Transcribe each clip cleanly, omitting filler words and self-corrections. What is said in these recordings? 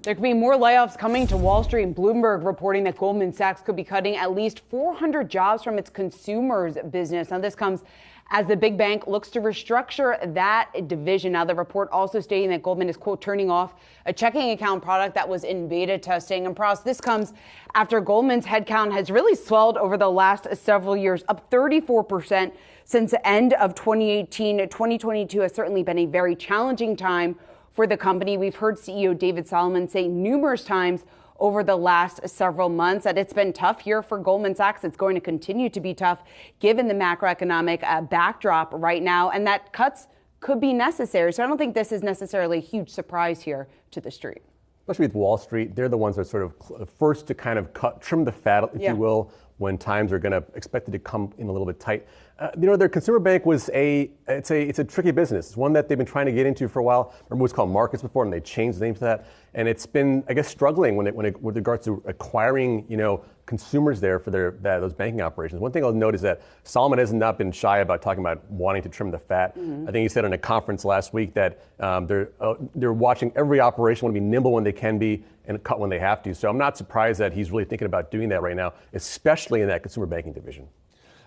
There could be more layoffs coming to Wall Street, and Bloomberg reporting that Goldman Sachs could be cutting at least 400 jobs from its consumers business. Now, this comes as the big bank looks to restructure that division. Now, the report also stating that Goldman is, quote, turning off a checking account product that was in beta testing. And Pras, this comes after Goldman's headcount has really swelled over the last several years, up 34% since the end of 2018. 2022 has certainly been a very challenging time for the company. We've heard CEO David Solomon say numerous times over the last several months that it's been tough here for Goldman Sachs. It's going to continue to be tough given the macroeconomic backdrop right now, and that cuts could be necessary. So I don't think this is necessarily a huge surprise here to the street. Especially with Wall Street, they're the ones that are sort of first to kind of trim the fat, if you will, when times are going to expected to come in a little bit tight. Their consumer bank was it's a tricky business. It's one that they've been trying to get into for a while. Remember, it was called Markets before, and they changed the name to that. And it's been, I guess, struggling with regards to acquiring, consumers there for those banking operations. One thing I'll note is that Solomon has not been shy about talking about wanting to trim the fat. Mm-hmm. I think he said in a conference last week that they're watching every operation, want to be nimble when they can be, and cut when they have to. So I'm not surprised that he's really thinking about doing that right now, especially in that consumer banking division.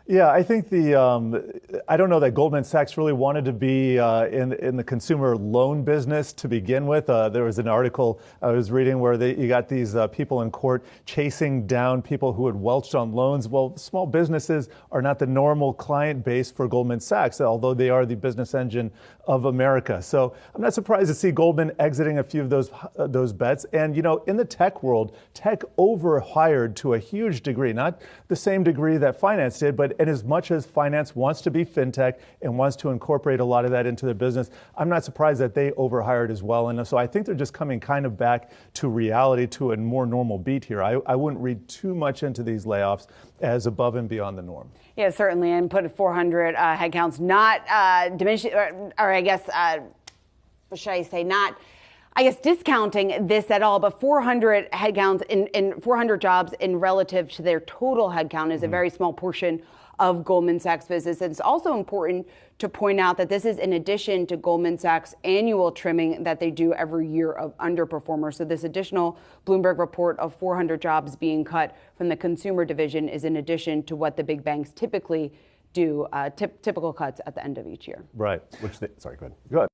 Yeah, I think I don't know that Goldman Sachs really wanted to be in the consumer loan business to begin with. There was an article I was reading where you got these people in court chasing down people who had welched on loans. Well, small businesses are not the normal client base for Goldman Sachs, although they are the business engine of America. So I'm not surprised to see Goldman exiting a few of those bets. And, in the tech world, tech overhired to a huge degree, not the same degree that finance did, but and as much as finance wants to be fintech and wants to incorporate a lot of that into their business, I'm not surprised that they overhired as well. And so I think they're just coming kind of back to reality, to a more normal beat here. I wouldn't read too much into these layoffs as above and beyond the norm. Yeah, certainly. And put 400 headcounts, not diminishing, or I guess, what should I say, not discounting this at all, but 400 headcounts in 400 jobs in relative to their total headcount is a very small portion of Goldman Sachs business. And it's also important to point out that this is in addition to Goldman Sachs annual trimming that they do every year of underperformers. So this additional Bloomberg report of 400 jobs being cut from the consumer division is in addition to what the big banks typically do, typical cuts at the end of each year. Right. Sorry, go ahead. Go ahead.